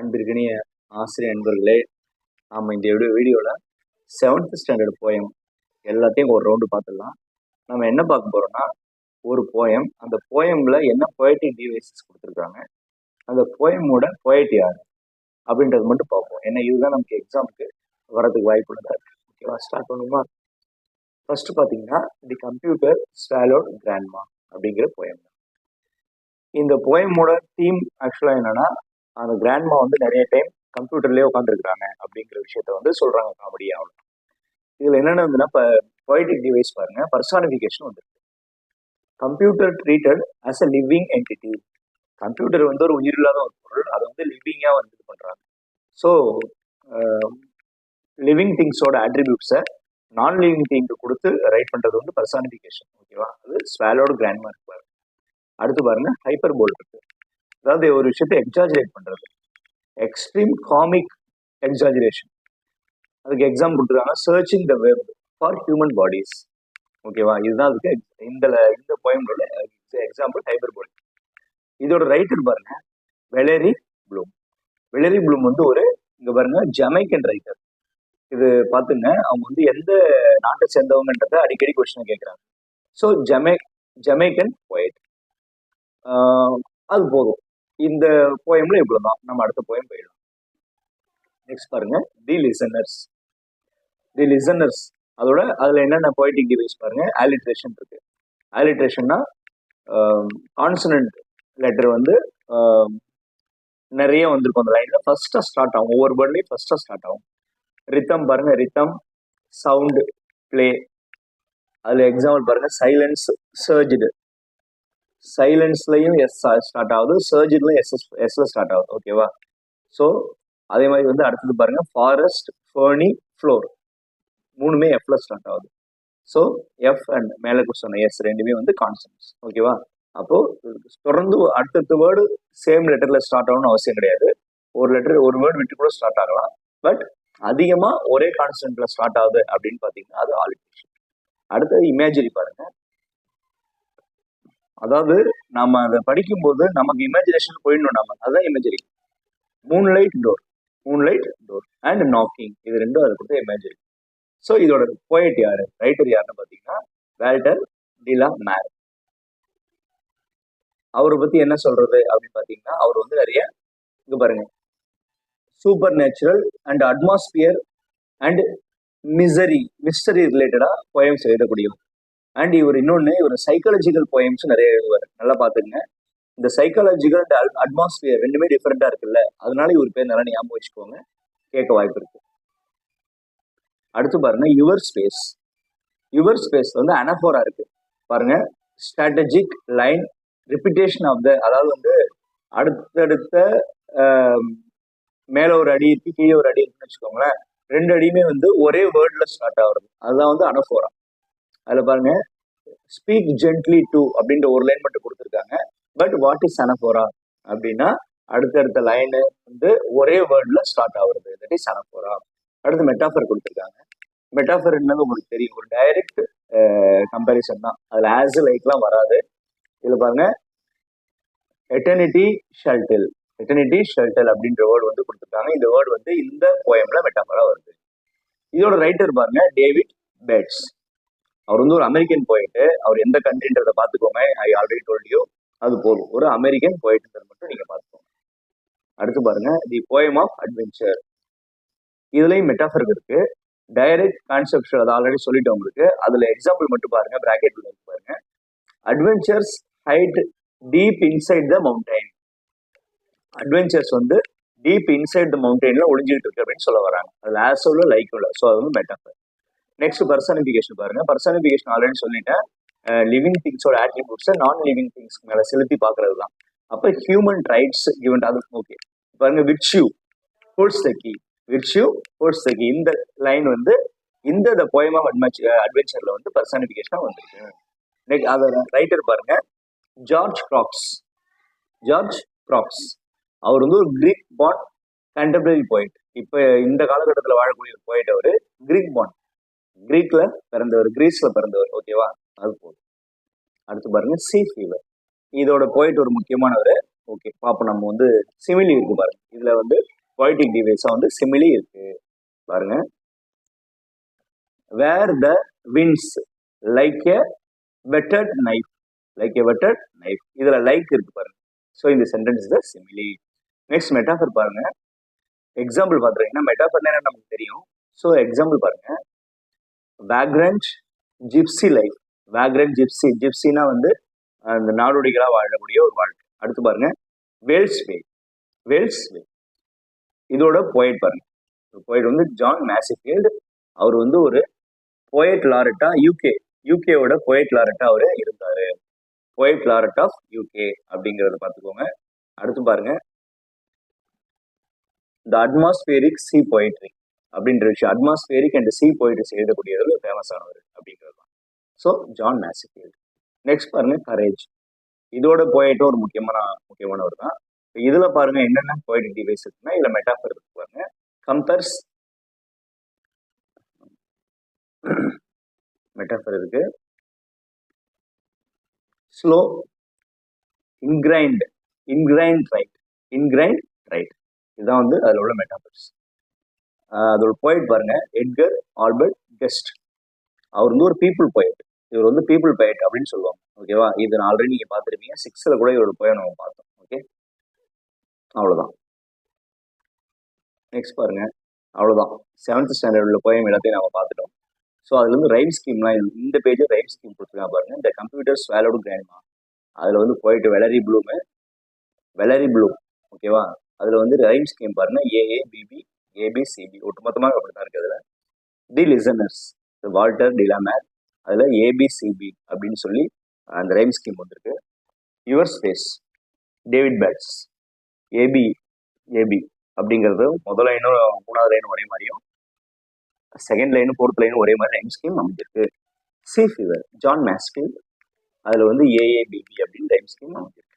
அன்பிற்கினிய ஆசிரியர் நண்பர்களே, நாம் இந்த வீடியோவில் 7th ஸ்டாண்டர்ட் போயம் எல்லாத்தையும் ஒரு ரவுண்டு பார்த்துடலாம். நம்ம என்ன பார்க்க போகிறோம்னா, ஒரு போயம், அந்த போயமில் என்ன பொயட்டிக் டிவைசஸ் கொடுத்துருக்காங்க, அந்த போயமோட பொயட் யார் அப்படின்றது மட்டும் பார்ப்போம். ஏன்னா இதுதான் நமக்கு எக்ஸாமுக்கு வரதுக்கு வாய்ப்பு உள்ளதா. ஓகேவா, ஸ்டார்ட் பண்ணுமா? ஃபர்ஸ்ட் பார்த்தீங்கன்னா, தி கம்ப்யூட்டர் ஸ்வாலோட் கிராண்ட்மா அப்படிங்கிற போயம். இந்த போயமோட தீம் ஆக்சுவலாக என்னன்னா, அந்த கிராண்ட்மா வந்து நிறைய டைம் கம்ப்யூட்டர்லேயே உட்காந்துருக்காங்க அப்படிங்கிற விஷயத்த வந்து சொல்றாங்க காமெடியா. அவ்வளோ இதுல என்னென்ன வந்துன்னா, இப்போ பொய்டிக் டிவைஸ் பாருங்க, பர்சானிஃபிகேஷன் வந்துருக்கு. Computer treated as a living entity. Computer வந்து ஒரு உயிரில்லாத ஒரு பொருள், அதை வந்து லிவிங்கா வந்து இது பண்றாங்க. ஸோ லிவிங் திங்ஸோட அட்ரிபியூட்ஸை நான் லிவிங் திங்க்கு கொடுத்து ரைட் பண்றது வந்து பர்சானிஃபிகேஷன். ஓகேவா, அது ஸ்வாலோட கிராண்ட்மா இருக்கு பாருங்க. அடுத்து பாருங்க, ஹைப்பர் போல் இருக்கு, அதாவது ஒரு விஷயத்தை எக்ஸாஜரேட் பண்றது, எக்ஸ்ட்ரீம் காமிக் எக்ஸாஜரேஷன். அதுக்கு எக்ஸாம் கொடுத்துருக்காங்க, searching the web for human bodies. ஓகேவா, இதுதான் அதுக்கு இந்த போயமோட எக்ஸாம்பிள் ஹைப்பர் போல். இதோட ரைட்டர் பாருங்க, வெலேரி ப்ளூம். வெலேரி ப்ளூம் வந்து ஒரு இங்க பாருங்க ஜமைக்கன் ரைட்டர். இது பாத்துங்க, அவங்க வந்து எந்த நாட்டை சேர்ந்தவங்கன்றத அடிக்கடி கொஸ்டின் கேட்கிறாங்க. So Jamaican poet. அது போதும், இந்த போயம்ல இவ்வளவுதான். நம்ம அடுத்த போயம் போயிடலாம். நெக்ஸ்ட் பாருங்க, தி லிசனர்ஸ். தி லிசனர்ஸ் அதுல என்னென்ன பொய்டிக் டிவைஸ் பாருங்க. ஆலிட்ரேஷன் இருக்கு. ஆலிட்ரேஷன்னா கான்சனன்ட் லெட்டர் வந்து நிறைய வந்திருக்கும் அந்த லைன்ல, ஃபர்ஸ்டா ஸ்டார்ட் ஆகும், ஒவ்வொரு வேர்ட்லயும் ஃபர்ஸ்டா ஸ்டார்ட் ஆகும். ரித்தம் பாருங்க, ரித்தம், சவுண்ட், பிளே. அதுல எக்ஸாம்பிள் பாருங்க, சைலன்ஸ், சர்ஜ்டு. சைலன்ஸ்லயும் எஸ் ஸ்டார்ட் ஆகுது, சர்ஜ்டுலயும் எஸ்ல ஸ்டார்ட் ஆகுது. ஓகேவா, ஸோ அதே மாதிரி வந்து அடுத்தது பாருங்க, ஃபாரஸ்ட், ஃபர்னி, ஃப்ளோர், மூணுமே எஃப்ல ஸ்டார்ட் ஆகுது. ஸோ எஃப் அண்ட் மேலே சொன்ன எஸ் ரெண்டுமே வந்து கான்சனன்ட்ஸ். ஓகேவா, அப்போ தொடர்ந்து அடுத்தடுத்த வேர்டு சேம் லெட்டர்ல ஸ்டார்ட் ஆகணும்னு அவசியம் கிடையாது. ஒரு லெட்டர் ஒரு வேர்டு விட்டு கூட ஸ்டார்ட் ஆகலாம். பட் அதிகமா ஒரே கான்சனன்ட்ல ஸ்டார்ட் ஆகுது அப்படின்னு பாத்தீங்கன்னா அது ஆலிட்ரேஷன். அடுத்தது இமேஜரி பாருங்க. அதாவது நம்ம அதை படிக்கும்போது நமக்கு இமேஜினேஷன் போயிடணும். நம்ம அதுதான் imagery. Moonlight door, moonlight door and knocking, இது ரெண்டும் அதை கொடுத்த இமேஜரி. ஸோ இதோட போயட் யாரு, ரைட்டர் யாருன்னு பாத்தீங்கன்னா வால்டர் டி லா மேர். அவரை பத்தி என்ன சொல்றது அப்படின்னு பாத்தீங்கன்னா, அவர் வந்து நிறைய இங்க பாருங்க, super natural and atmosphere and mystery ரிலேட்டடா போயம்ஸ் எழுதக்கூடியவர். அண்ட் இவர் இன்னொன்னு, இவர் சைக்காலஜிக்கல் போயம்ஸ் நிறைய எழுதுவார். நல்லா பாத்துங்க, இந்த சைக்காலஜிக்கல் அண்ட் அட்மாஸ்பியர் ரெண்டுமே டிஃபரெண்டா இருக்குல்ல, அதனால இவர் பேர் நல்லா ஞாபகம் வச்சுக்கோங்க, கேட்க வாய்ப்பு இருக்கு. அடுத்து பாருங்க, யுவர் ஸ்பேஸ். யுவர் ஸ்பேஸ் வந்து அனஃபோரா இருக்கு பாருங்க. Strategic line, repetition of the, அதாவது வந்து அடுத்தடுத்த மேல ஒரு அடி இருக்கு, கீழே ஒரு அடி இருக்குன்னு வச்சுக்கோங்களேன், ரெண்டு அடியுமே வந்து ஒரே வேர்ட்ல ஸ்டார்ட் ஆகுறது, அதுதான் வந்து அனஃபோரா. அதுல பாருங்க, ஸ்பீக் ஜென்ட்லி டு அப்படின்ற ஒரு லைன் மட்டும் கொடுத்துருக்காங்க. பட் வாட் இஸ் அனஃபோரா அப்படின்னா, அடுத்தடுத்த லைனு வந்து ஒரே வேர்ட்ல ஸ்டார்ட் ஆகுறது, தட் இஸ் அனஃபோரா. அடுத்து மெட்டாஃபர் கொடுத்துருக்காங்க. மெட்டாஃபர் என்னது உங்களுக்கு தெரியும், ஒரு டைரக்ட் கம்பேரிசன் தான், அதுல ஆஸ் லைக்லாம் வராது. இதுல பாருங்க, எட்டர்னிட்டி ஷெல்டல், எட்டர்னிட்டி ஷெல்டல் அப்படின்ற வேர்டு வந்து கொடுத்துருக்காங்க. இந்த வேர்டு வந்து இந்த போயம்ல மெட்டாஃபரா வருது. இதோட ரைட்டர் பாருங்க, டேவிட் பேட்ஸ். அவர் வந்து ஒரு அமெரிக்கன் போயிட்டு, அவர் எந்த கண்ட்ரின்றத பாத்துக்கோங்க, ஐ ஆல்ரெடி டோல்ட் யூ, அது போதும், ஒரு அமெரிக்கன் போயிட்டுன்றது மட்டும் நீங்க பாத்துக்கோங்க. அடுத்து பாருங்க, தி போயம் ஆஃப் அட்வென்ச்சர். இதுலயும் மெட்டாஃபர் இருக்கு, டைரக்ட் கான்செப்ட் அதை ஆல்ரெடி சொல்லிட்டு உங்களுக்கு. அதுல எக்ஸாம்பிள் மட்டும் பாருங்க, பிராக்கெட் பாருங்க, adventures hide deep inside the mountain. Adventures வந்து டீப் இன்சைட் த மவுண்டைன்ல ஒளிஞ்சிட்டு இருக்கு அப்படின்னு சொல்ல வராங்க. அதுல ஆஸ் உள்ள லைக் உள்ள, ஸோ அது வந்து மெட்டாஃபர். நெக்ஸ்ட் பர்சனிஃபிகேஷன் பாருங்க. பர்சனிஃபிகேஷன் ஆல்ரெடி சொல்லிட்டேன், லிவிங் திங்ஸோட ஆட்ரிபியூட்ஸை நான் லிவிங் திங்ஸ் மேல செலுத்தி பாக்குறது தான். அப்ப ஹியூமன் ரைட்ஸ் கிவன், அது ஓகே. பாருங்க, virtue holds the key, virtue holds the key. இந்த லைன் வந்து இந்த போயம் ஆஃப் அட்வென்ச்சர்ல வந்து பர்சனிஃபிகேஷனா வந்திருக்கு. நெக்ஸ்ட் அதோட ரைட்டர் பாருங்க, ஜார்ஜ் கிராக்ஸ். ஜார்ஜ் கிராக்ஸ் அவர் வந்து ஒரு கிரீக் பார்ன் கண்டெம்பரரி போயிட். இப்ப இந்த காலகட்டத்தில் வாழக்கூடிய ஒரு போயிட். அவரு கிரீக் பார்ன், கிரீக்ல பிறந்தவர், கிரீஸ்ல பிறந்தவர். ஓகேவா, அது போதும். அடுத்து பாருங்க, சீ ஃபீவர். இதோட போயிட் ஒரு முக்கியமானவர், ஓகே, அப்போ நம்ம வந்து சிமிலி இருக்கு பாருங்க. இதுல வந்து poetic device வந்து சிமிலி இருக்கு பாருங்க. Where the winds like a whetted knife, like a whetted knife, இதுல லைக் இருக்கு பாருங்க. ஸோ இந்த sentence is the simile. Next metaphor பாருங்க. எக்ஸாம்பிள் பாத்துறீங்கன்னா மெட்டாஃபர்னா நமக்கு தெரியும். ஸோ எக்ஸாம்பிள் பாருங்க. Vagrant gypsy life, vagrant gypsy, ஜிப்சினா வந்து அந்த நாடோடிகளா வாழக்கூடிய ஒரு வாழ்க்கை. அடுத்து பாருங்க வேல்ஸ் வே, வேல்ஸ் வே, இதோட போயட் பாருங்க. போயட் வந்து ஜான் மேசிஃபீல்டு. அவர் வந்து ஒரு போயட் லாரட்டா யூகேவோட போயட் லாரட்டா அவரு இருந்தாரு. போயட் லாரட் ஆஃப் யூகே அப்படிங்கறத பார்த்துக்கோங்க. அடுத்து பாருங்க த அட்மாஸ்பியரிக் சி போயிட்ரி அப்படின்ற விஷயம். அட்மாஸ்பியரிக் அண்ட் சி போயிட்ரிஸ் எழுதக்கூடியது ஃபேமஸ் ஆனவர் அப்படிங்கிறது தான். So John Masefield. நெக்ஸ்ட் பாருங்க கரேஜ், இதோட போயிட்டும் ஒரு முக்கியமானவர் தான். இதுல பாருங்க என்னென்ன போய்டிக் டிவைஸ் இருக்குன்னா இதுல மெட்டாஃபர் இருக்கு பாருங்க. கம்பேர்ஸ், மெட்டாஃபர் இருக்கு. ஸ்லோ, இன்கிரைண்ட், இன்கிரைண்ட் ரைட், இதுதான் வந்து அதுல உள்ள மெட்டாஃபர்ஸ். அதோட போயிட் பாருங்க எட்கர் ஆல்பர்ட் கெஸ்ட். அவர் வந்து ஒரு பீப்புள் போயட். இவர் வந்து பீப்புள் போயட் அப்படின்னு சொல்லுவாங்க. ஓகேவா, இது நான் ஆல்ரெடி நீங்க பார்த்துருப்பீங்க. 6th கூட இவரோட போயம் நம்ம பார்த்தோம். ஓகே, அவ்வளவுதான். நெக்ஸ்ட் பாருங்க, அவ்வளவுதான் 7th ஸ்டாண்டர்ட் உள்ள போயம் எல்லாத்தையும் நம்ம பார்த்துட்டோம். ஸோ அதுல இருந்து ரைம் ஸ்கீம்லாம் இந்த பேஜ் ரைம் ஸ்கீம் கொடுத்துருக்காங்க பாருங்க. இந்த கம்ப்யூட்டர் ஸ்வாலோடு கிராண்ட்மா, அதுல வந்து போயிட்டு வெலரி ப்ளூம். ஓகேவா, அதுல வந்து ரைம் ஸ்கீம் பாருங்க ஏஏபிபி ஏபிசிபி ஒட்டுமொத்தமாக அப்படித்தான் இருக்கு. அதுல தி லிசனர்ஸ் வால்டர் டிலாமேர், அதுல ஏபிசிபி அப்படின்னு சொல்லி அந்த ரைம் ஸ்கீம் வந்திருக்கு. Your space David Bates, A B அப்படிங்கிறது முதல் லைனும் 3வது லைனும் ஒரே மாதிரியும், செகண்ட் லைனும் 4th லைனும் ஒரே மாதிரி ரைம் ஸ்கீம் அமைஞ்சிருக்கு. சி ஃபீவர் ஜான் மேஸ்ஃபீல்ட், அதுல வந்து ஏஏபிபி அப்படின்னு ரைம் ஸ்கீம் அமைஞ்சிருக்கு.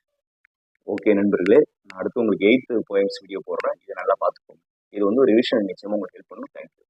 ஓகே நண்பர்களே, நான் அடுத்து உங்களுக்கு 8th போயம்ஸ் வீடியோ போடுறேன். இதை நல்லா பார்த்துக்கோங்க. இது வந்து ஒரு ரிவிஷன் நிச்சயமா உங்களுக்கு ஹெல்ப் பண்ணும். தேங்க்யூ.